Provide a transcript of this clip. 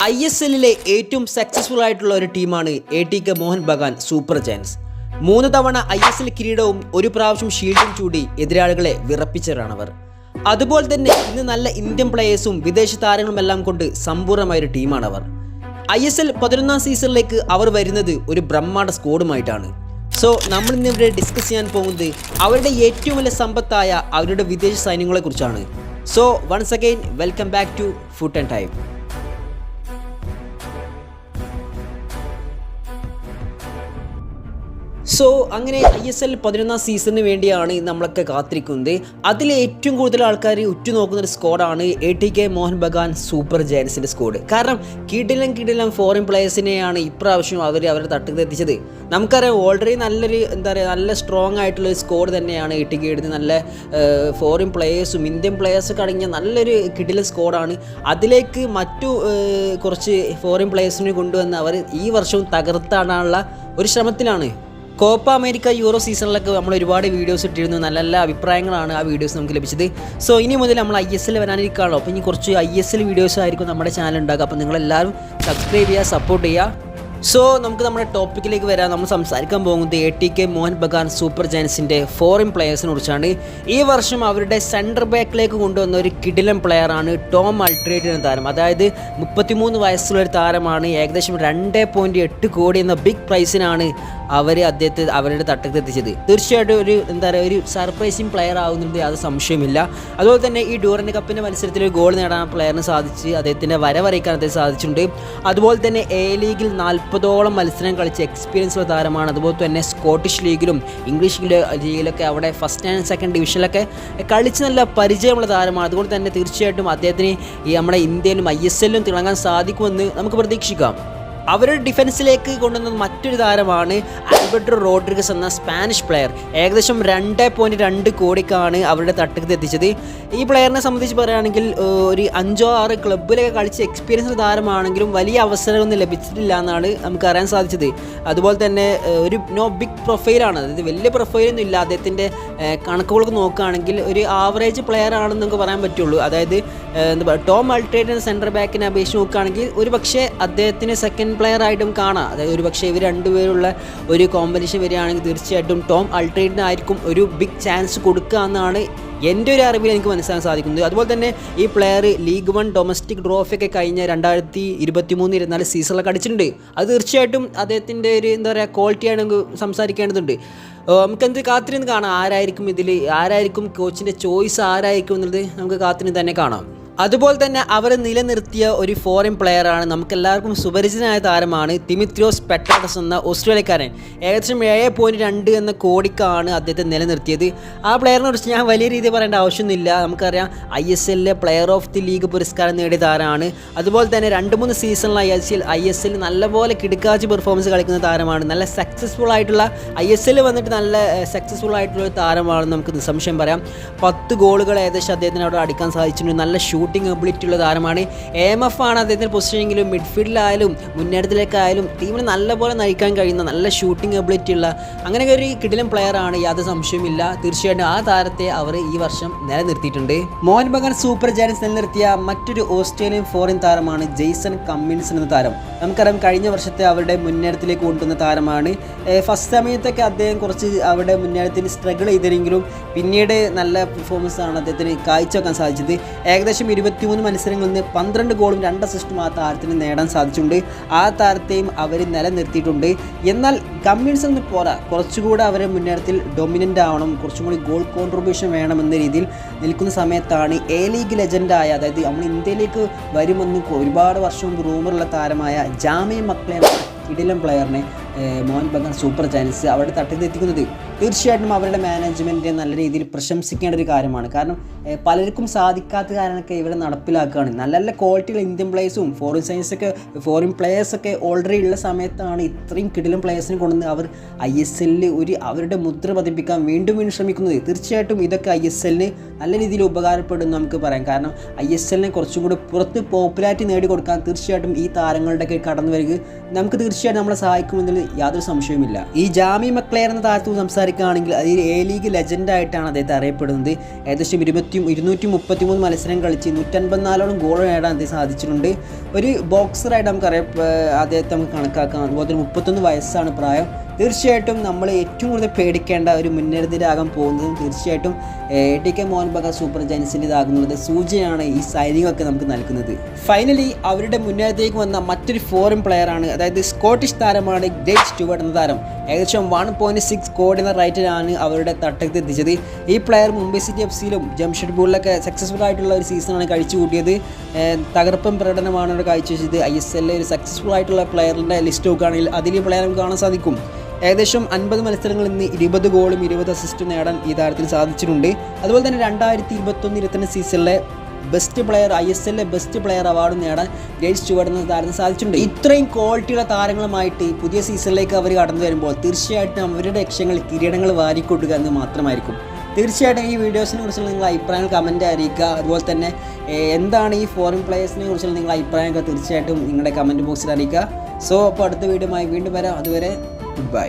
ISLിലെ ഏറ്റവും സക്സസ്ഫുൾ ആയിട്ടുള്ള ഒരു ടീമാണ് ATK Mohan Bagan super giants. 3 തവണ ISL കിരീടവും ഒരു പ്രാവശ്യം ഷീൽഡും ചൂടി എതിരാളികളെ വിറപ്പിച്ചവരാണവർ. അതുപോലെ തന്നെ ഇന്ന് നല്ല ഇന്ത്യൻ പ്ലേയേഴ്സും വിദേശ താരങ്ങളുമെല്ലാം കൊണ്ട് സമ്പൂർണ്ണമായൊരു ടീമാണവർ. ISL 11ാം സീസണിലേക്ക് അവർ വരുന്നത് ഒരു ബ്രഹ്മാണ്ഡ സ്ക്വാഡുമായിട്ടാണ്. സോ നമ്മൾ ഇന്നിവിടെ ഡിസ്കസ് ചെയ്യാൻ പോകുന്നത് അവരുടെ ഏറ്റവും വലിയ സമ്പത്തായ അവരുടെ വിദേശ സൈന്യങ്ങളെക്കുറിച്ചാണ്. So once again welcome back to foot and time. So അങ്ങനെ ISL 11ാം സീസണിന് വേണ്ടിയാണ് നമ്മളൊക്കെ കാത്തിരിക്കുന്നത്. അതിൽ ഏറ്റവും കൂടുതൽ ആൾക്കാർ ഉറ്റുനോക്കുന്ന ഒരു സ്ക്വാഡാണ് ATK മോഹൻ ബഗാൻ സൂപ്പർ ജയൻസിൻ്റെ സ്ക്വാഡ്. കാരണം കിടിലം ഫോറിൻ പ്ലേയേഴ്സിനെയാണ് ഇപ്രാവശ്യം അവരുടെ തട്ടത്തിൽ എത്തിച്ചത്. നമുക്കറിയാം ഓൾറെഡി നല്ല സ്ട്രോങ് ആയിട്ടുള്ള ഒരു സ്ക്വാഡ് തന്നെയാണ് ATK എടുത്ത്. നല്ല ഫോറിൻ പ്ലേയേഴ്സും ഇന്ത്യൻ പ്ലേയേഴ്സൊക്കെ അടങ്ങിയ നല്ലൊരു കിടിലൻ സ്ക്വാഡാണ്. അതിലേക്ക് മറ്റു കുറച്ച് ഫോറിൻ പ്ലേയേഴ്സിനെ കൊണ്ടുവന്ന് അവർ ഈ വർഷവും തകർത്താടാനുള്ള ഒരു ശ്രമത്തിലാണ്. കോപ്പ അമേരിക്ക യൂറോ സീസണിലൊക്കെ നമ്മൾ ഒരുപാട് വീഡിയോസ് ഇട്ടിരുന്നു. നല്ല അഭിപ്രായങ്ങളാണ് ആ വീഡിയോസ് നമുക്ക് ലഭിച്ചത്. സോ ഇനി മുതൽ നമ്മൾ ISL വരാനിരിക്കുകയാണല്ലോ. അപ്പോൾ ഇനി കുറച്ച് ISL വീഡിയോസ് ആയിരിക്കും നമ്മുടെ ചാനൽ ഉണ്ടാകുക. അപ്പോൾ നിങ്ങളെല്ലാവരും സബ്സ്ക്രൈബ് ചെയ്യുക, സപ്പോർട്ട് ചെയ്യുക. സോ നമുക്ക് നമ്മുടെ ടോപ്പിക്കിലേക്ക് വരാം. നമ്മൾ സംസാരിക്കാൻ പോകുന്നത് ATK മോഹൻ ബഗാൻ സൂപ്പർ ജയൻസിൻ്റെ ഫോറിൻ പ്ലെയേഴ്സിനെ കുറിച്ചാണ്. ഈ വർഷം അവരുടെ സെൻറ്റർ ബാക്കിലേക്ക് കൊണ്ടുവന്ന ഒരു കിടിലൻ പ്ലെയറാണ് ടോം അൾട്രേറ്റ് എന്ന താരം. അതായത് 33 വയസ്സുള്ള ഒരു താരമാണ്. ഏകദേശം 2.8 കോടി എന്ന ബിഗ് പ്രൈസിനാണ് അദ്ദേഹത്തെ അവരുടെ തട്ടത്തിൽ എത്തിച്ചത്. തീർച്ചയായിട്ടും ഒരു സർപ്രൈസിങ് പ്ലെയർ ആവുന്നത് യാതൊരു സംശയമില്ല. അതുപോലെ തന്നെ ഈ ഡ്യൂറന്റ് കപ്പിൻ്റെ മത്സരത്തിൽ ഒരു ഗോൾ നേടാൻ പ്ലെയറിന് സാധിച്ച് അദ്ദേഹത്തിൻ്റെ വരവറിയിക്കാൻ അദ്ദേഹം സാധിച്ചിട്ടുണ്ട്. അതുപോലെ തന്നെ A ലീഗിൽ 40ഓളം മത്സരം കളിച്ച എക്സ്പീരിയൻസ് ഉള്ള താരമാണ്. അതുപോലെ തന്നെ സ്കോട്ടിഷ് ലീഗിലും ഇംഗ്ലീഷ് ലീഗിലൊക്കെ അവിടെ ഫസ്റ്റ് ആൻഡ് സെക്കൻഡ് ഡിവിഷനിലൊക്കെ കളിച്ച് നല്ല പരിചയമുള്ള താരമാണ്. അതുകൊണ്ട് തന്നെ തീർച്ചയായിട്ടും അദ്ദേഹത്തിന് ഈ നമ്മുടെ ഇന്ത്യയിലും ISLലും തിളങ്ങാൻ സാധിക്കുമെന്ന് നമുക്ക് പ്രതീക്ഷിക്കാം. അവരുടെ ഡിഫൻസിലേക്ക് കൊണ്ടുവന്ന മറ്റൊരു താരമാണ് ആൽബർട്ടോ റോഡ്രിഗസ് എന്ന സ്പാനിഷ് പ്ലെയർ. ഏകദേശം 2.2 കോടിക്കാണ് അവരുടെ തട്ടത്തിൽ എത്തിച്ചത്. ഈ പ്ലെയറിനെ സംബന്ധിച്ച് പറയുകയാണെങ്കിൽ ഒരു 5-6 ക്ലബ്ബിലൊക്കെ കളിച്ച് എക്സ്പീരിയൻസ് താരമാണെങ്കിലും വലിയ അവസരമൊന്നും ലഭിച്ചിട്ടില്ല എന്നാണ് നമുക്ക് അറിയാൻ സാധിച്ചത്. അതുപോലെ തന്നെ ഒരു ബിഗ് പ്രൊഫൈലാണ്. അതായത് വലിയ പ്രൊഫൈലൊന്നും ഇല്ല. അദ്ദേഹത്തിൻ്റെ കണക്കുകളൊക്കെ നോക്കുകയാണെങ്കിൽ ഒരു ആവറേജ് പ്ലെയർ ആണെന്ന് നമുക്ക് പറയാൻ പറ്റുള്ളൂ. അതായത് ടോം അൾട്രേറ്റ് സെൻറ്റർ ബാക്കിനെ അപേക്ഷിച്ച് നോക്കുകയാണെങ്കിൽ ഒരു പക്ഷേ അദ്ദേഹത്തിന് സെക്കൻഡ് പ്ലെയർ ആയിട്ടും കാണാം. അതായത് ഒരു പക്ഷേ ഇവർ രണ്ടുപേരുള്ള ഒരു കോമ്പറ്റീഷൻ വരികയാണെങ്കിൽ തീർച്ചയായിട്ടും ടോം അൾട്രേറ്റിനായിരിക്കും ഒരു ബിഗ് ചാൻസ് കൊടുക്കുക എന്നാണ് എൻ്റെ ഒരു അറിവിൽ എനിക്ക് മനസ്സിലാക്കാൻ സാധിക്കുന്നത്. അതുപോലെ തന്നെ ഈ പ്ലെയർ ലീഗ് 1 ഡൊമസ്റ്റിക് ട്രോഫിയൊക്കെ കഴിഞ്ഞ 2023-24 സീസണിലൊക്കെ അടിച്ചിട്ടുണ്ട്. അത് തീർച്ചയായിട്ടും അദ്ദേഹത്തിൻ്റെ ഒരു ക്വാളിറ്റിയാണ് നമുക്ക് സംസാരിക്കേണ്ടതുണ്ട്. നമുക്കെന്ത് കാത്തിരുന്ന് കാണാം ആരായിരിക്കും കോച്ചിൻ്റെ ചോയ്സ് ആരായിരിക്കും എന്നുള്ളത് നമുക്ക് കാത്തിരുന്ന് തന്നെ കാണാം. അതുപോലെ തന്നെ അവർ നിലനിർത്തിയ ഒരു ഫോറിൻ പ്ലെയറാണ്, നമുക്കെല്ലാവർക്കും സുപരിചിതനായ താരമാണ് ദിമിത്രിയോസ് പെട്രാഡസ് എന്ന ഓസ്ട്രേലിയക്കാരൻ. ഏകദേശം 7.2 എന്ന കോടിക്കാണ് അദ്ദേഹത്തെ നിലനിർത്തിയത്. ആ പ്ലെയറിനെ കുറിച്ച് ഞാൻ വലിയ രീതിയിൽ പറയേണ്ട ആവശ്യമൊന്നുമില്ല. നമുക്കറിയാം ISLലെ പ്ലെയർ ഓഫ് ദി ലീഗ് പുരസ്കാരം നേടിയ താരമാണ്. അതുപോലെ തന്നെ 2-3 സീസണിൽ ISL നല്ലപോലെ കിടുക്കാച്ച് പെർഫോമൻസ് കളിക്കുന്ന താരമാണ്. നല്ല സക്സസ്ഫുൾ ആയിട്ടുള്ള ISL വന്നിട്ട് നല്ല സക്സസ്ഫുൾ ആയിട്ടുള്ള ഒരു താരമാണെന്ന് നമുക്ക് നിസ്സംശയം പറയാം. 10 ഗോളുകൾ ഏകദേശം അദ്ദേഹത്തിന് അവിടെ അടിക്കാൻ സാധിച്ചിട്ടുണ്ട്. നല്ല ഷൂട്ടിംഗ് എബിലിറ്റി ഉള്ള താരമാണ്. AMF ആണ് അദ്ദേഹത്തിൻ്റെ പൊസിഷനെങ്കിലും മിഡ്ഫീൽഡിലായാലും മുന്നേറ്റത്തിലേക്കായാലും ടീമിനെ നല്ലപോലെ നയിക്കാൻ കഴിയുന്ന നല്ല ഷൂട്ടിംഗ് എബിലിറ്റി ഉള്ള അങ്ങനെ ഒരു കിടിലൻ പ്ലെയറാണ്. യാതൊരു സംശയമില്ല. തീർച്ചയായിട്ടും ആ താരത്തെ അവർ ഈ വർഷം നിലനിർത്തിയിട്ടുണ്ട്. മോഹൻ ബഗാൻ സൂപ്പർ ജയൻസ് നിലനിർത്തിയ മറ്റൊരു ഓസ്ട്രേലിയൻ ഫോറിൻ താരമാണ് ജെയ്സൺ കമ്മിൻസ് എന്ന താരം. നമുക്കറിയാം കഴിഞ്ഞ വർഷത്തെ അവരുടെ മുന്നേറ്റത്തിലേക്ക് കൊണ്ടുവന്ന താരമാണ്. ഫസ്റ്റ് സമയത്തൊക്കെ അദ്ദേഹം കുറച്ച് അവരുടെ മുന്നേറ്റത്തിൽ സ്ട്രഗിൾ ചെയ്തിരുന്നെങ്കിലും പിന്നീട് നല്ല പെർഫോമൻസ് ആണ് അദ്ദേഹത്തിന് കാഴ്ചവെക്കാൻ സാധിച്ചത്. ഏകദേശം 23 മത്സരങ്ങളിൽ നിന്ന് 12 ഗോളും 2 അസിസ്റ്റും ആ താരത്തിന് നേടാൻ സാധിച്ചിട്ടുണ്ട്. ആ താരത്തെയും അവർ നിലനിർത്തിയിട്ടുണ്ട്. എന്നാൽ കമ്മിൻസ് ഒന്നും പോരാ, കുറച്ചുകൂടെ അവരെ മുന്നേറ്റത്തിൽ ഡൊമിനൻ്റ് ആവണം, കുറച്ചും കൂടി ഗോൾ കോൺട്രിബ്യൂഷൻ വേണമെന്ന രീതിയിൽ നിൽക്കുന്ന സമയത്താണ് A ലീഗ് ലെജൻഡായ, അതായത് നമ്മൾ ഇന്ത്യയിലേക്ക് വരുമെന്ന് ഒരുപാട് വർഷം റൂമറുള്ള താരമായ ജാമി മക്ലേൻ കിടിലൻ പ്ലെയറിനെ മോഹൻ ബഗാൻ സൂപ്പർ ജയൻസ് അവരുടെ തട്ടത്തിൽ എത്തിക്കുന്നത്. തീർച്ചയായിട്ടും അവരുടെ മാനേജ്മെൻറ്റ് നല്ല രീതിയിൽ പ്രശംസിക്കേണ്ട ഒരു കാര്യമാണ്. കാരണം പലർക്കും സാധിക്കാത്ത കാര്യങ്ങളൊക്കെ ഇവിടെ നടപ്പിലാക്കുകയാണ്. നല്ല ക്വാളിറ്റിയുള്ള ഇന്ത്യൻ പ്ലേയേഴ്സും ഫോറിൻ പ്ലേയേഴ്സൊക്കെ ഓൾറെഡി ഉള്ള സമയത്താണ് ഇത്രയും കിടിലൻ പ്ലേയേഴ്സിനെ കൊണ്ടുവന്ന് അവർ ISLൽ അവരുടെ മുദ്ര പതിപ്പിക്കാൻ വീണ്ടും ശ്രമിക്കുന്നത്. തീർച്ചയായിട്ടും ഇതൊക്കെ ISLന് നല്ല രീതിയിൽ ഉപകാരപ്പെടും നമുക്ക് പറയാം. കാരണം ISLനെ കുറച്ചും കൂടി പുറത്ത് പോപ്പുലാരിറ്റി നേടിക്കൊടുക്കാൻ തീർച്ചയായിട്ടും ഈ താരങ്ങളുടെയൊക്കെ കടന്നു വരിക നമുക്ക് തീർച്ചയായിട്ടും നമ്മളെ സഹായിക്കുമെന്നതിൽ യാതൊരു സംശയവുമില്ല. ഈ ജാമി മക്ലെയർ എന്ന താരത്തിൽ സംസാരിക്കും സംസാരിക്കുകയാണെങ്കിൽ അതിൽ എ ലീഗ് ലെജൻഡായിട്ടാണ് അദ്ദേഹത്തെ അറിയപ്പെടുന്നത്. ഏകദേശം 233 മത്സരം കളിച്ച് 154ഓളം ഗോൾ നേടാൻ അദ്ദേഹം സാധിച്ചിട്ടുണ്ട്. ഒരു ബോക്സറായിട്ട് അദ്ദേഹത്തെ നമുക്ക് കണക്കാക്കാം. അതുപോലെ തന്നെ 31 വയസ്സാണ് പ്രായം. തീർച്ചയായിട്ടും നമ്മൾ ഏറ്റവും കൂടുതൽ പേടിക്കേണ്ട ഒരു മുൻനിരയാകാൻ പോകുന്നതും തീർച്ചയായിട്ടും ATK മോഹൻ ബഗാൻ സൂപ്പർ ജയൻസിൻ്റെതാകുന്നത് സൂചനയാണ് ഈ സൈനിങ് ഒക്കെ നമുക്ക് നൽകുന്നത്. ഫൈനലി അവരുടെ മുന്നേറ്റത്തേക്ക് വന്ന മറ്റൊരു ഫോറിൻ പ്ലെയറാണ്, അതായത് സ്കോട്ടിഷ് താരമാണ് ഗ്രേറ്റ് സ്റ്റുവർട്ട് എന്ന താരം. ഏകദേശം 1.6 കോടി എന്ന റേറ്റിലാണ് അവരുടെ തട്ടത്ത് എത്തിച്ചത്. ഈ പ്ലെയർ മുംബൈ സിറ്റി FC-യിലും ജംഷഡ്പൂരിലൊക്കെ സക്സസ്ഫുൾ ആയിട്ടുള്ള ഒരു സീസണാണ് കഴിച്ചു കൂട്ടിയത്. തകർപ്പൻ പ്രകടനമാണ് അവർ കാഴ്ചവെച്ചത്. ISL ഒരു സക്സസ്ഫുൾ ആയിട്ടുള്ള പ്ലെയറിൻ്റെ ലിസ്റ്റ് നോക്കുകയാണെങ്കിൽ അതിൽ ഈ പ്ലെയർ നമുക്ക് കാണാൻ സാധിക്കും. ഏകദേശം 50 മത്സരങ്ങളിൽ നിന്ന് 20 ഗോളും 20 അസിസ്റ്റും നേടാൻ ഈ താരത്തിന് സാധിച്ചിട്ടുണ്ട്. അതുപോലെ തന്നെ 2021-22 സീസണിലെ best player ISL best player award നേടാൻ ഗ്രേറ്റ് സ്റ്റുവർട്ട് എന്ന താരത്തിന് സാധിച്ചിട്ടുണ്ട്. ഇത്രയും ക്വാളിറ്റിയുള്ള താരങ്ങളുമായിട്ട് പുതിയ സീസണിലേക്ക് അവർ കടന്നു വരുമ്പോൾ തീർച്ചയായിട്ടും അവരുടെ ലക്ഷ്യങ്ങൾ കിരീടങ്ങൾ വാരിക്കൊടുക്കുക എന്ന് മാത്രമായിരിക്കും. തീർച്ചയായിട്ടും ഈ വീഡിയോസിനെ കുറിച്ചുള്ള നിങ്ങളുടെ അഭിപ്രായങ്ങൾ കമൻറ്റ് അറിയിക്കുക. അതുപോലെ തന്നെ എന്താണ് ഈ ഫോറിൻ പ്ലേയേഴ്സിനെ കുറിച്ചുള്ള നിങ്ങളുടെ അഭിപ്രായങ്ങൾ തീർച്ചയായിട്ടും നിങ്ങളുടെ കമൻറ്റ് ബോക്സിൽ അറിയിക്കുക. സോ അപ്പോൾ അടുത്ത വീഡിയോയുമായി വീണ്ടും വരാം. അതുവരെ ഗുഡ് ബൈ.